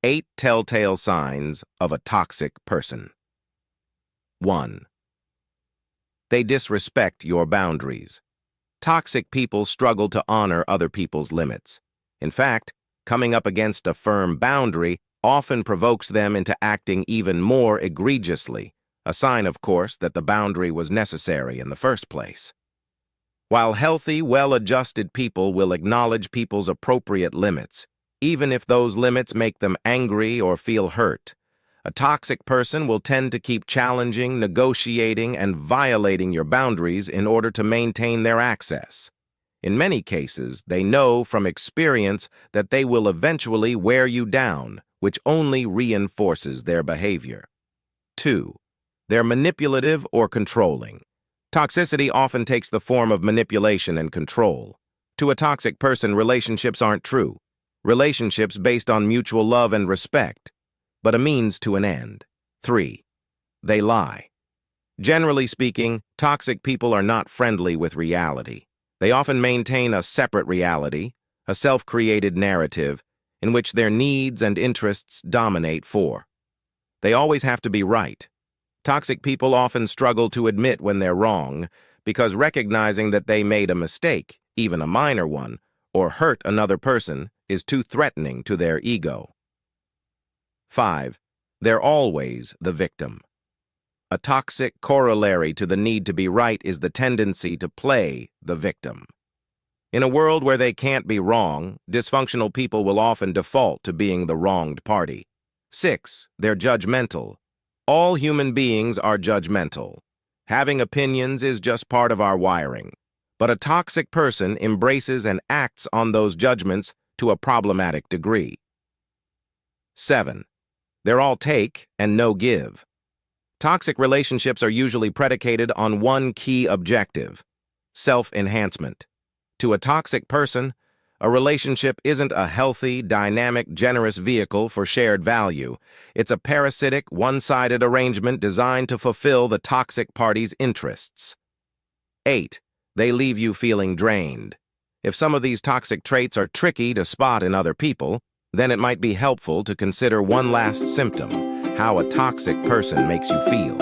8 telltale signs of a toxic person. 1. They disrespect your boundaries. Toxic people struggle to honor other people's limits. In fact, coming up against a firm boundary often provokes them into acting even more egregiously, a sign, of course, that the boundary was necessary in the first place. While healthy, well-adjusted people will acknowledge people's appropriate limits, even if those limits make them angry or feel hurt, a toxic person will tend to keep challenging, negotiating, and violating your boundaries in order to maintain their access. In many cases, they know from experience that they will eventually wear you down, which only reinforces their behavior. 2. They're manipulative or controlling. Toxicity often takes the form of manipulation and control. To a toxic person, relationships aren't true. Relationships based on mutual love and respect, but a means to an end. 3. They lie. Generally speaking, toxic people are not friendly with reality. They often maintain a separate reality, a self-created narrative, in which their needs and interests dominate. 4. They always have to be right. Toxic people often struggle to admit when they're wrong, because recognizing that they made a mistake, even a minor one, or hurt another person, is too threatening to their ego. 5. They're always the victim. A toxic corollary to the need to be right is the tendency to play the victim. In a world where they can't be wrong, dysfunctional people will often default to being the wronged party. 6. They're judgmental. All human beings are judgmental. Having opinions is just part of our wiring. But a toxic person embraces and acts on those judgments to a problematic degree. 7. They're all take and no give. Toxic relationships are usually predicated on one key objective: self-enhancement. To a toxic person, a relationship isn't a healthy, dynamic, generous vehicle for shared value. It's a parasitic, one-sided arrangement designed to fulfill the toxic party's interests. 8. They leave you feeling drained. If some of these toxic traits are tricky to spot in other people, then it might be helpful to consider one last symptom: how a toxic person makes you feel.